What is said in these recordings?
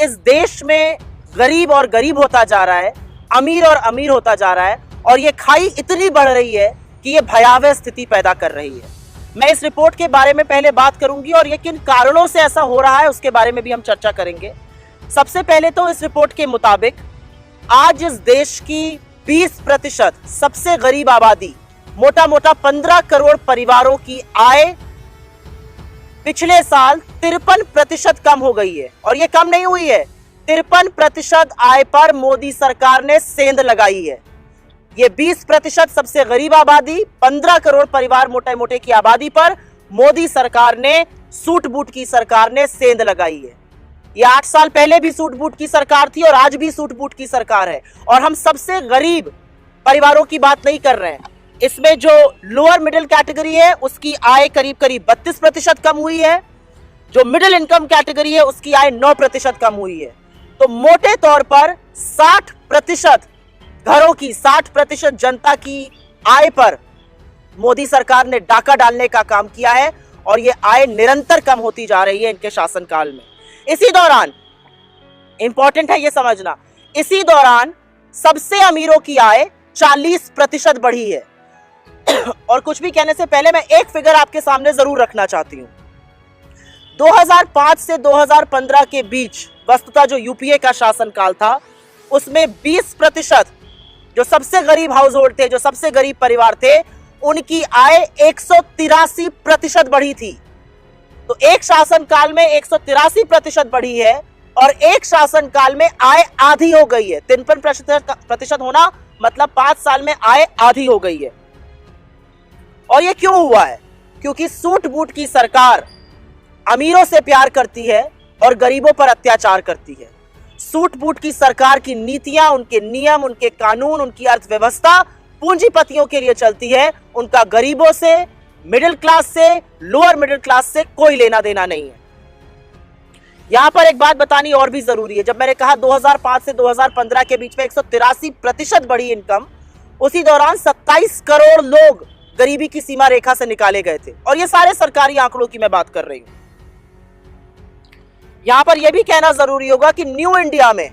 इस देश में गरीब और गरीब होता जा रहा है, अमीर और अमीर होता जा रहा है, और ये खाई इतनी बढ़ रही है कि ये भयावह स्थिति पैदा कर रही है। मैं इस रिपोर्ट के बारे में पहले बात करूंगी और ये किन कारणों से ऐसा हो रहा है उसके बारे में भी हम चर्चा करेंगे। सबसे पहले तो इस रिपोर्ट के मुताबिक आज इस देश की 20% सबसे गरीब आबादी, मोटा मोटा 15 करोड़ परिवारों की आय पिछले साल 53% कम हो गई है। और ये कम नहीं हुई है, 53% आय पर मोदी सरकार ने सेंध लगाई है। ये 20% सबसे गरीब आबादी, 15 करोड़ परिवार मोटे मोटे की आबादी पर मोदी सरकार ने, सूट बूट की सरकार ने सेंध लगाई है। ये 8 साल पहले भी सूट बूट की सरकार थी और आज भी सूट बूट की सरकार है। और हम सबसे गरीब परिवारों की बात नहीं कर रहे हैं, इसमें जो लोअर मिडिल कैटेगरी है उसकी आय करीब करीब 32% कम हुई है, जो मिडिल इनकम कैटेगरी है उसकी आय 9% कम हुई है। तो मोटे तौर पर 60% घरों की, 60% जनता की आय पर मोदी सरकार ने डाका डालने का काम किया है और यह आय निरंतर कम होती जा रही है इनके शासनकाल में। इसी दौरान, इंपॉर्टेंट है यह समझना, इसी दौरान सबसे अमीरों की आय 40% बढ़ी है। और कुछ भी कहने से पहले मैं एक फिगर आपके सामने जरूर रखना चाहती हूं। 2005 से 2015 के बीच वस्तुतः जो यूपीए का शासनकाल था उसमें 20% जो सबसे गरीब हाउस होल्ड थे, जो सबसे गरीब परिवार थे, उनकी आय 183% बढ़ी थी। तो एक शासनकाल में 183% बढ़ी है और एक शासनकाल में आय आधी हो गई है। 53% होना मतलब 5 साल में आय आधी हो गई है। और ये क्यों हुआ है? क्योंकि सूट बूट की सरकार अमीरों से प्यार करती है और गरीबों पर अत्याचार करती है। सूट बूट की सरकार की नीतियां, उनके नियम, उनके कानून, उनकी अर्थव्यवस्था पूंजीपतियों के लिए चलती है। उनका गरीबों से, मिडिल क्लास से, लोअर मिडिल क्लास से कोई लेना देना नहीं है। यहां पर एक बात बतानी और भी जरूरी है। जब मैंने कहा 2005 से 2015 के बीच में 183% बढ़ी इनकम, उसी दौरान 27 करोड़ लोग गरीबी की सीमा रेखा से निकाले गए थे। और ये सारे सरकारी आंकड़ों की मैं बात कर रही हूं। यहां पर यह भी कहना जरूरी होगा कि न्यू इंडिया में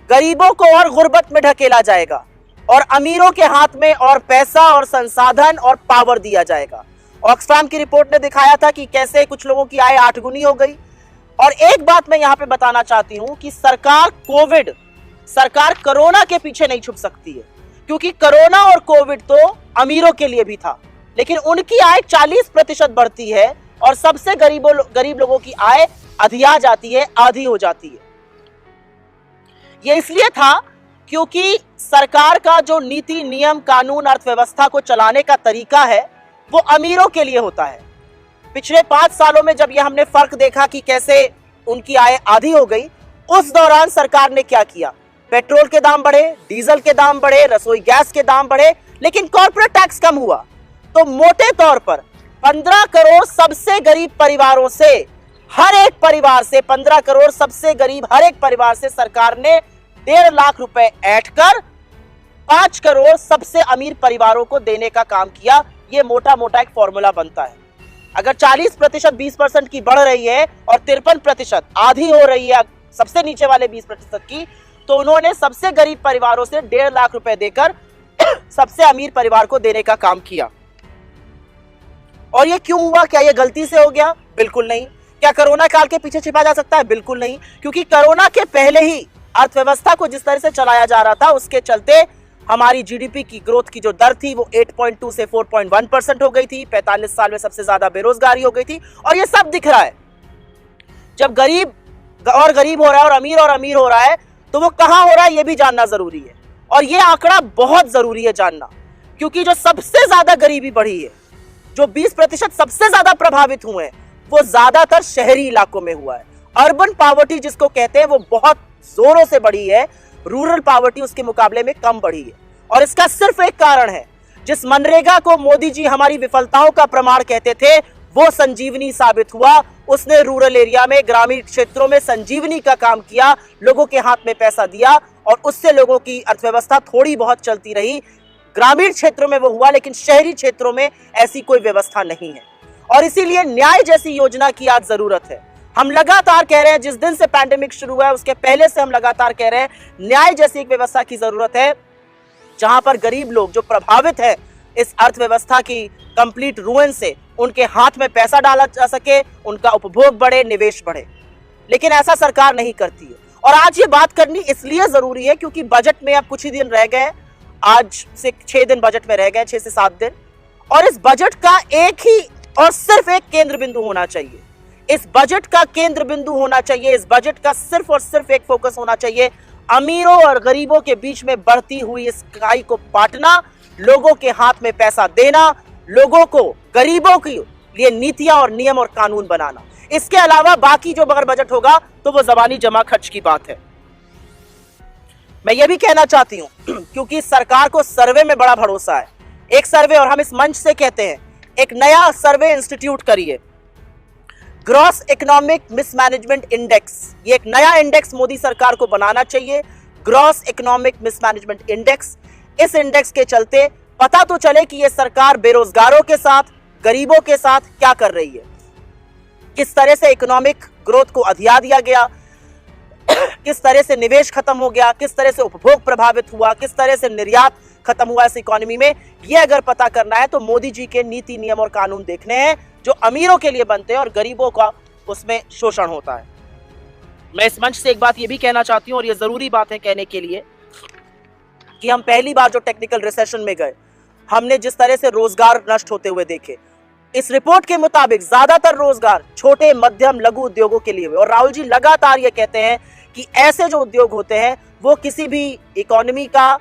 गरीबों को और गुर्बत में ढकेला जाएगा और अमीरों के हाथ में और पैसा और संसाधन और पावर दिया जाएगा। ऑक्सफैम की रिपोर्ट ने दिखाया था कि कैसे कुछ लोगों की आय 8 गुनी हो गई। और एक बात मैं यहां पे बताना चाहती हूं कि सरकार कोरोना के पीछे नहीं छुप सकती है, क्योंकि कोरोना और कोविड तो अमीरों के लिए भी था, लेकिन उनकी आय 40% बढ़ती है और सबसे गरीब लोगों की आय अधिया जाती है, आधी हो जाती है। यह इसलिए था क्योंकि सरकार का जो नीति, नियम, कानून, अर्थव्यवस्था को चलाने का तरीका है वो अमीरों के लिए होता है। पिछले 5 सालों में जब यह हमने फर्क देखा कि कैसे उनकी आय आधी हो गई, उस दौरान सरकार ने क्या किया? पेट्रोल के दाम बढ़े, डीजल के दाम बढ़े, रसोई गैस के दाम बढ़े, लेकिन कॉर्पोरेट टैक्स कम हुआ। तो मोटे तौर पर 15 करोड़ सबसे गरीब परिवारों से, हर एक परिवार से, 15 करोड़ सबसे गरीब हर एक परिवार से सरकार ने 1.5 लाख रुपए ऐड कर 5 करोड़ सबसे अमीर परिवारों को देने का काम किया। यह मोटा मोटा एक फॉर्मूला बनता है। अगर 40% 20% की बढ़ रही है और 53% आधी हो रही है सबसे नीचे वाले 20% की, तो उन्होंने सबसे गरीब परिवारों से 1.5 लाख रुपए देकर सबसे अमीर परिवार को देने का काम किया। और ये क्यों हुआ? क्या ये गलती से हो गया? बिल्कुल नहीं। क्या कोरोना काल के पीछे छिपा जा सकता है? बिल्कुल नहीं, क्योंकि कोरोना के पहले ही अर्थव्यवस्था को जिस तरह से चलाया जा रहा था उसके चलते हमारी जीडीपी की ग्रोथ की जो दर थी वो 8.2 से 4.1% हो गई थी। 45 साल में सबसे ज्यादा बेरोजगारी हो गई थी। और ये सब दिख रहा है। जब गरीब हो रहा है और अमीर हो रहा है, तो वो कहां हो रहा है ये भी जानना जरूरी है। और ये आंकड़ा बहुत जरूरी है जानना, क्योंकि जो सबसे ज्यादा गरीबी बढ़ी है, जो 20% सबसे ज्यादा प्रभावित हुए हैं, वो ज्यादातर शहरी इलाकों में हुआ है। अर्बन पॉवर्टी जिसको कहते हैं वो बहुत जोरों से बढ़ी है, रूरल पॉवर्टी उसके मुकाबले में कम बढ़ी है। और इसका सिर्फ एक कारण है, जिस मनरेगा को मोदी जी हमारी विफलताओं का प्रमाण कहते थे, वो संजीवनी साबित हुआ। उसने रूरल एरिया में, ग्रामीण क्षेत्रों में संजीवनी का काम किया, लोगों के हाथ में पैसा दिया और उससे लोगों की अर्थव्यवस्था थोड़ी बहुत चलती रही। ग्रामीण क्षेत्रों में वो हुआ, लेकिन शहरी क्षेत्रों में ऐसी कोई व्यवस्था नहीं है। और इसीलिए न्याय जैसी योजना की आज जरूरत है। हम लगातार कह रहे हैं, जिस दिन से पैंडेमिक शुरू हुआ है उसके पहले से हम लगातार कह रहे हैं, न्याय जैसी एक व्यवस्था की जरूरत है जहां पर गरीब लोग जो प्रभावित है इस अर्थव्यवस्था की कंप्लीट रुइन से, उनके हाथ में पैसा डाला जा सके, उनका उपभोग बढ़े, निवेश बढ़े। लेकिन ऐसा सरकार नहीं करती है। और आज ये बात करनी इसलिए जरूरी है क्योंकि बजट में अब कुछ ही दिन रह गए, आज से 6 दिन बजट में रह गए, 6 से 7 दिन। और इस बजट का एक ही और सिर्फ एक केंद्र बिंदु होना चाहिए। इस बजट का केंद्र बिंदु होना चाहिए, इस बजट का सिर्फ और सिर्फ एक फोकस होना चाहिए, अमीरों और गरीबों के बीच में बढ़ती हुई इस खाई को पाटना, लोगों के हाथ में पैसा देना, लोगों को, गरीबों के लिए नीतियां और नियम और कानून बनाना। इसके अलावा बाकी जो अगर बजट होगा तो वो जबानी जमा खर्च की बात है। मैं ये भी कहना चाहती हूं क्योंकि सरकार को सर्वे में बड़ा भरोसा है, एक सर्वे, और हम इस मंच से कहते हैं एक नया सर्वे इंस्टीट्यूट करिए, ग्रॉस इकोनॉमिक मिसमैनेजमेंट इंडेक्स। ये एक नया इंडेक्स मोदी सरकार को बनाना चाहिए, ग्रॉस इकोनॉमिक मिसमैनेजमेंट इंडेक्स। इस इंडेक्स के चलते पता तो चले कि ये सरकार बेरोजगारों के साथ, गरीबों के साथ क्या कर रही है, किस तरह से इकोनॉमिक ग्रोथ को अधिया दिया गया, किस तरह से निवेश खत्म हो गया, किस तरह से उपभोग प्रभावित हुआ, किस तरह से निर्यात खत्म हुआ इस इकोनॉमी में। ये अगर पता करना है तो मोदी जी के नीति, नियम और कानून देखने हैं जो अमीरों के लिए बनते हैं और गरीबों का उसमें शोषण होता है। मैं इस मंच से एक बात ये भी कहना चाहती हूँ, और ये जरूरी बात है कहने के लिए, कि हम पहली बार जो टेक्निकल रिसेशन में गए, हमने जिस तरह से रोजगार नष्ट होते हुए देखे, इस रिपोर्ट के मुताबिक ज्यादातर रोजगार छोटे, मध्यम, लघु उद्योगों के लिए हुए। और राहुल जी लगातार ये कहते हैं कि ऐसे जो उद्योग होते हैं वो किसी भी इकोनॉमी का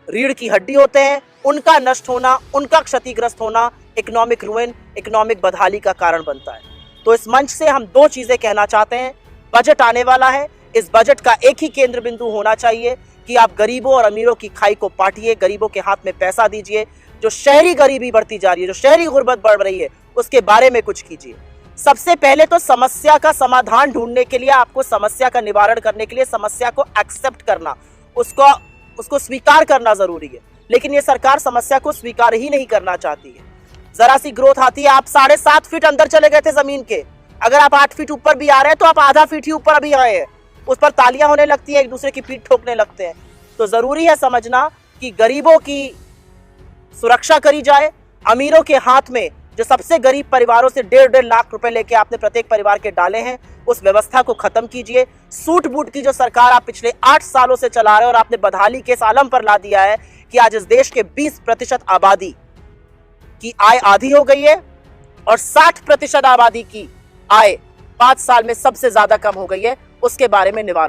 रीढ़ की हड्डी होते हैं, उनका नष्ट होना, उनका क्षतिग्रस्त होना इकोनॉमिक रुइन, इकोनॉमिक बदहाली का कारण बनता है। तो इस मंच से हम 2 चीजें कहना चाहते हैं। बजट आने वाला है, इस बजट का एक ही केंद्र बिंदु होना चाहिए कि आप गरीबों और अमीरों की खाई को पाटिए, गरीबों के हाथ में पैसा दीजिए। जो शहरी गरीबी बढ़ती जा रही है, जो शहरी गुर्बत बढ़ रही है, उसके बारे में कुछ कीजिए। सबसे पहले तो समस्या का समाधान ढूंढने के लिए, आपको समस्या का निवारण करने के लिए समस्या को एक्सेप्ट करना, उसको स्वीकार करना जरूरी है। लेकिन ये सरकार समस्या को स्वीकार ही नहीं करना चाहती है। जरा सी ग्रोथ आती है, आप 7.5 फीट अंदर चले गए थे जमीन के, अगर आप 8 फीट ऊपर भी आ रहे हैं तो आप आधा फीट ही ऊपर अभी आए हैं, उस पर तालियां होने लगती है, एक दूसरे की पीठ ठोकने लगते हैं। तो जरूरी है समझना कि गरीबों की सुरक्षा करी जाए, अमीरों के हाथ में, जो सबसे गरीब परिवारों से 1.5 लाख रुपए लेके आपने प्रत्येक परिवार के डाले हैं, उस व्यवस्था को खत्म कीजिए। सूट बूट की जो सरकार आप पिछले 8 सालों से चला रहे हैं और आपने बदहाली के सालम पर ला दिया है कि आज इस देश के 20% आबादी की आय आधी हो गई है और 60% आबादी की आय 5 साल में सबसे ज्यादा कम हो गई है, उसके बारे में निवारण